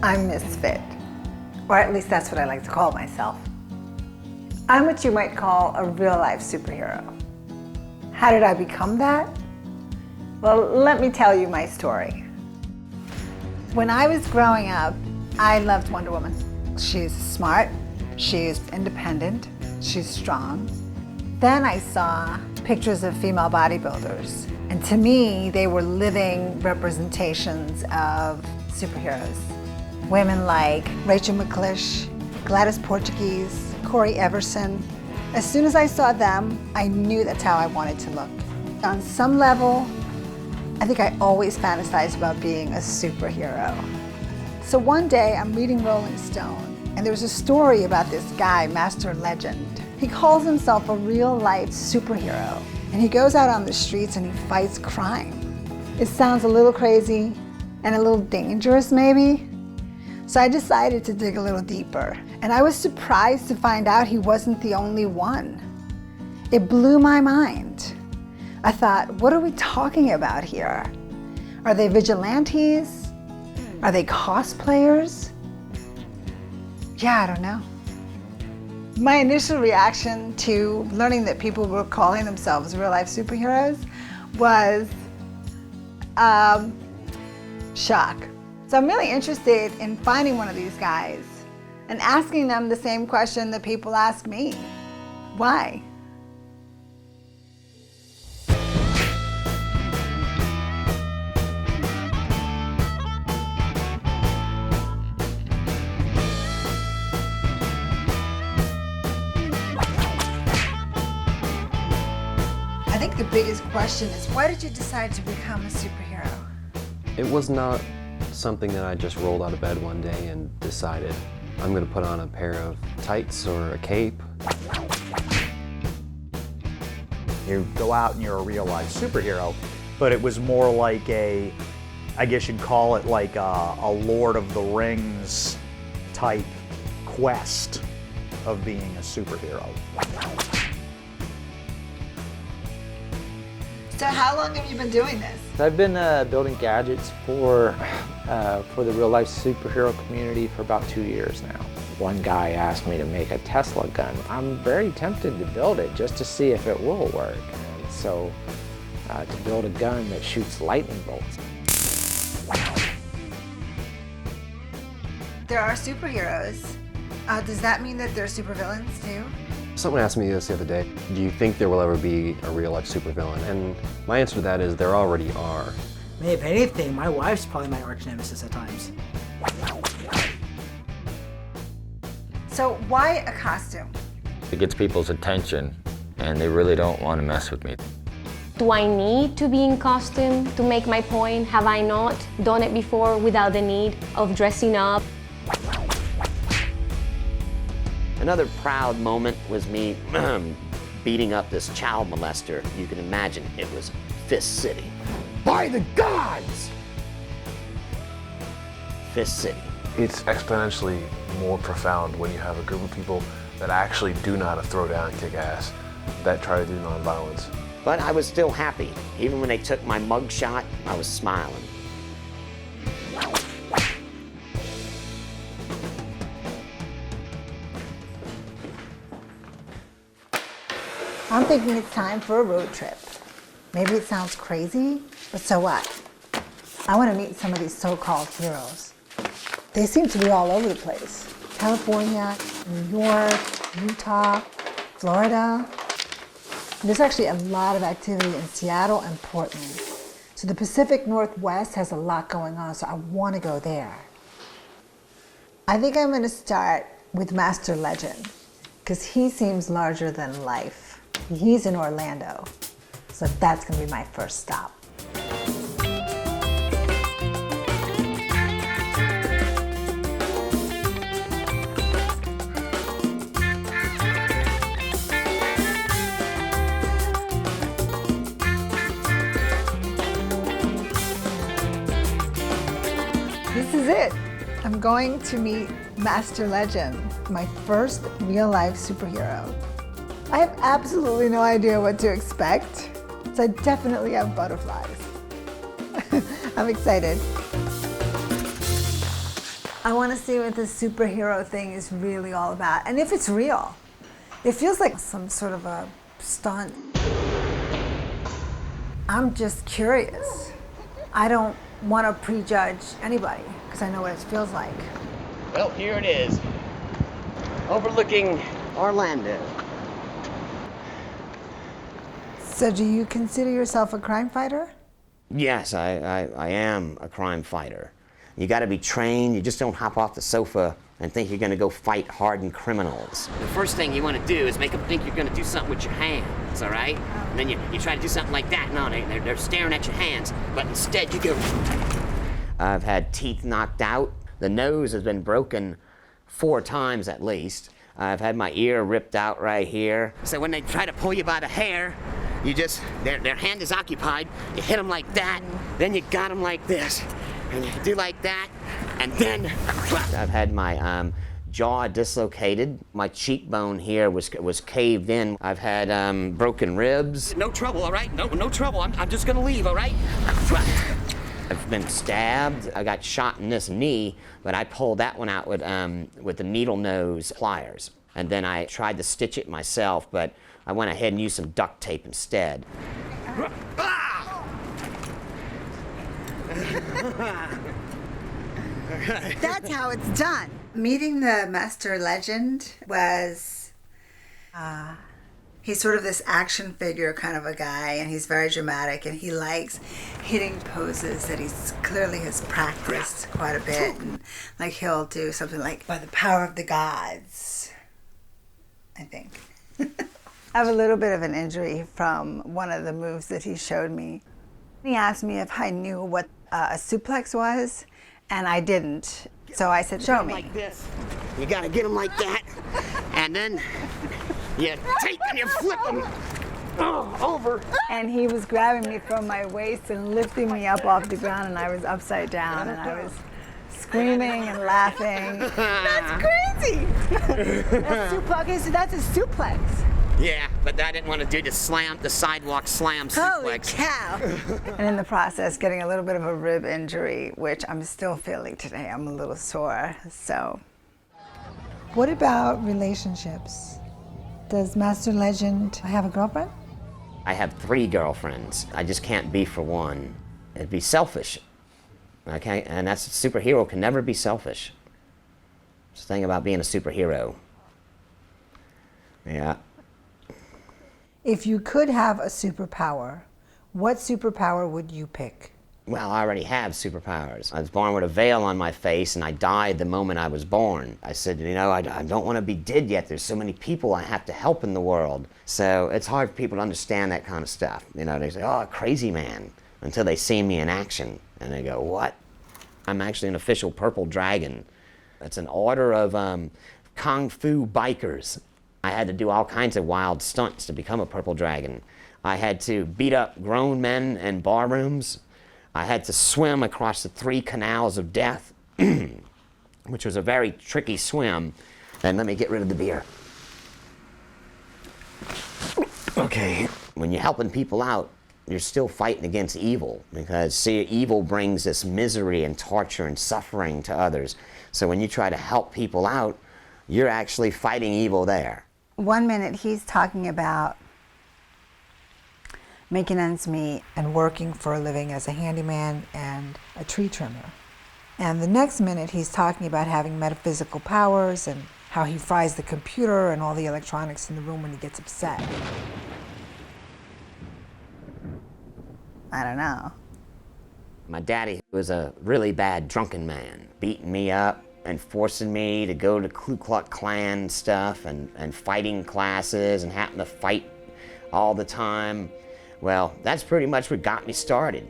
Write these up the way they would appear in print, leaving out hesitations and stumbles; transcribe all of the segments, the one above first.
I'm misfit, or at least that's what I like to call myself. I'm what you might call a real-life superhero. How did I become that? Well, let me tell you my story. When I was growing up, I loved Wonder Woman. She's smart, she's independent, she's strong. Then I saw pictures of female bodybuilders, and to me, they were living representations of superheroes. Women like Rachel McLish, Gladys Portuguese, Corey Everson. As soon as I saw them, I knew that's how I wanted to look. On some level, I think I always fantasized about being a superhero. So one day I'm reading Rolling Stone, and there was a story about this guy, Master Legend. He calls himself a real-life superhero, and he goes out on the streets and he fights crime. It sounds a little crazy and a little dangerous maybe, so I decided to dig a little deeper, and I was surprised to find out he wasn't the only one. It blew my mind. I thought, what are we talking about here? Are they vigilantes? Are they cosplayers? Yeah, I don't know. My initial reaction to learning that people were calling themselves real-life superheroes was shock. So I'm really interested in finding one of these guys and asking them the same question that people ask me. Why? I think the biggest question is, why did you decide to become a superhero? It was not something that I just rolled out of bed one day and decided I'm going to put on a pair of tights or a cape. You go out and you're a real life superhero, but it was more like a, I guess you'd call it like a Lord of the Rings type quest of being a superhero. So how long have you been doing this? I've been building gadgets for the real-life superhero community for about 2 years now. One guy asked me to make a Tesla gun. I'm very tempted to build it just to see if it will work. And so to build a gun that shoots lightning bolts. There are superheroes. Does that mean that there are supervillains too? Someone asked me this the other day, do you think there will ever be a real-life supervillain? And my answer to that is there already are. If anything, my wife's probably my arch nemesis at times. So why a costume? It gets people's attention, and they really don't want to mess with me. Do I need to be in costume to make my point? Have I not done it before without the need of dressing up? Another proud moment was me beating up this child molester. You can imagine it was Fist City. By the gods! Fist City. It's exponentially more profound when you have a group of people that actually do know how to throw down and kick ass, that try to do nonviolence. But I was still happy. Even when they took my mug shot, I was smiling. I'm thinking it's time for a road trip. Maybe it sounds crazy, but so what? I want to meet some of these so-called heroes. They seem to be all over the place. California, New York, Utah, Florida. There's actually a lot of activity in Seattle and Portland. So the Pacific Northwest has a lot going on, so I want to go there. I think I'm going to start with Master Legend, because he seems larger than life. He's in Orlando, so that's going to be my first stop. This is it. I'm going to meet Master Legend, my first real-life superhero. I have absolutely no idea what to expect, so I definitely have butterflies. I'm excited. I want to see what this superhero thing is really all about, and if it's real. It feels like some sort of a stunt. I'm just curious. I don't want to prejudge anybody because I know what it feels like. Well, here it is, overlooking Orlando. So do you consider yourself a crime fighter? Yes, I am a crime fighter. You got to be trained. You just don't hop off the sofa and think you're going to go fight hardened criminals. The first thing you want to do is make them think you're going to do something with your hands, all right? And then you try to do something like that. No, they're staring at your hands, but instead you go. I've had teeth knocked out. The nose has been broken 4 times at least. I've had my ear ripped out right here. So when they try to pull you by the hair, you just, their hand is occupied, you hit them like that, then you got them like this, and you do like that, and then, I've had my jaw dislocated, my cheekbone here was caved in, I've had broken ribs. No trouble, all right? No trouble, I'm just gonna leave, all right? I've been stabbed, I got shot in this knee, but I pulled that one out with the needle nose pliers. And then I tried to stitch it myself, but I went ahead and used some duct tape instead. That's how it's done. Meeting the master legend was, he's sort of this action figure kind of a guy, and he's very dramatic, and he likes hitting poses that he's clearly has practiced quite a bit. And like he'll do something like, by the power of the gods, I think. I have a little bit of an injury from one of the moves that he showed me. He asked me if I knew what a suplex was, and I didn't. So I said, show me. Like this. You gotta get them like that, and then you take and you flip them over. And he was grabbing me from my waist and lifting me up off the ground, and I was upside down, and I was screaming and laughing. That's crazy! Okay, so that's a suplex. Yeah, but I didn't want to do the sidewalk slam suplex. Holy cow! And in the process, getting a little bit of a rib injury, which I'm still feeling today. I'm a little sore, so. What about relationships? Does Master Legend have a girlfriend? I have 3 girlfriends. I just can't be for one. It'd be selfish. Okay, and that's a superhero can never be selfish. It's the thing about being a superhero. Yeah. If you could have a superpower, what superpower would you pick? Well, I already have superpowers. I was born with a veil on my face, and I died the moment I was born. I said, you know, I don't want to be dead yet. There's so many people I have to help in the world. So it's hard for people to understand that kind of stuff. You know, they say, oh, crazy man, until they see me in action. And they go, what? I'm actually an official purple dragon. It's an order of kung fu bikers. I had to do all kinds of wild stunts to become a purple dragon. I had to beat up grown men in bar rooms. I had to swim across the 3 canals of death, which was a very tricky swim. And let me get rid of the beer. Okay, when you're helping people out, you're still fighting against evil, because see, evil brings this misery and torture and suffering to others. So when you try to help people out, you're actually fighting evil there. 1 minute he's talking about making ends meet and working for a living as a handyman and a tree trimmer. And the next minute he's talking about having metaphysical powers and how he fries the computer and all the electronics in the room when he gets upset. I don't know. My daddy was a really bad drunken man, beating me up and forcing me to go to Ku Klux Klan stuff and fighting classes and having to fight all the time. Well, that's pretty much what got me started.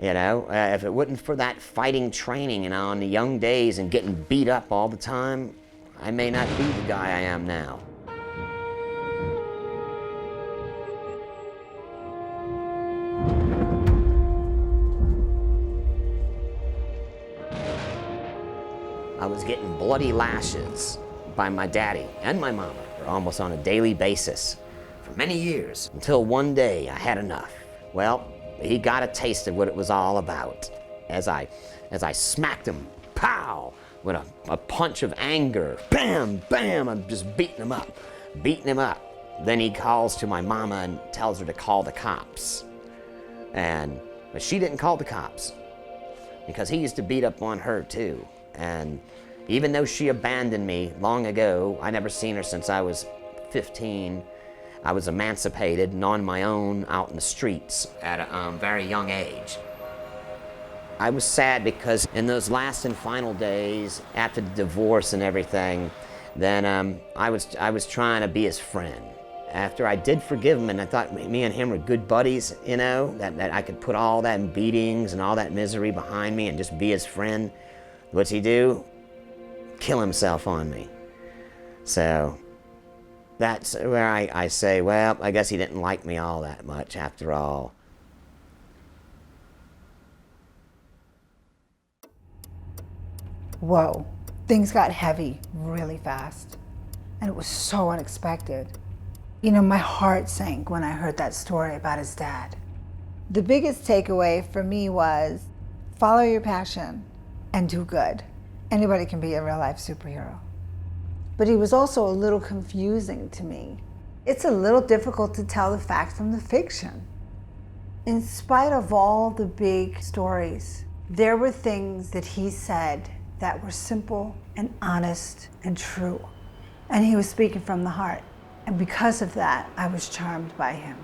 You know, if it wasn't for that fighting training, you know, in the young days and getting beat up all the time, I may not be the guy I am now. I was getting bloody lashes by my daddy and my mama almost on a daily basis for many years, until one day I had enough. Well, he got a taste of what it was all about as I smacked him, pow, with a punch of anger. Bam, bam, I'm just beating him up, beating him up. Then he calls to my mama and tells her to call the cops. But she didn't call the cops because he used to beat up on her too. And even though she abandoned me long ago, I never seen her since I was 15. I was emancipated and on my own out in the streets at a very young age. I was sad because in those last and final days, after the divorce and everything, then I was trying to be his friend. After I did forgive him and I thought me and him were good buddies, you know, that I could put all that beatings and all that misery behind me and just be his friend, what's he do? Kill himself on me. So that's where I say, well, I guess he didn't like me all that much after all. Whoa, things got heavy really fast, and it was so unexpected. You know, my heart sank when I heard that story about his dad. The biggest takeaway for me was follow your passion and do good. Anybody can be a real life superhero. But he was also a little confusing to me. It's a little difficult to tell the fact from the fiction. In spite of all the big stories, there were things that he said that were simple and honest and true. And he was speaking from the heart. And because of that, I was charmed by him.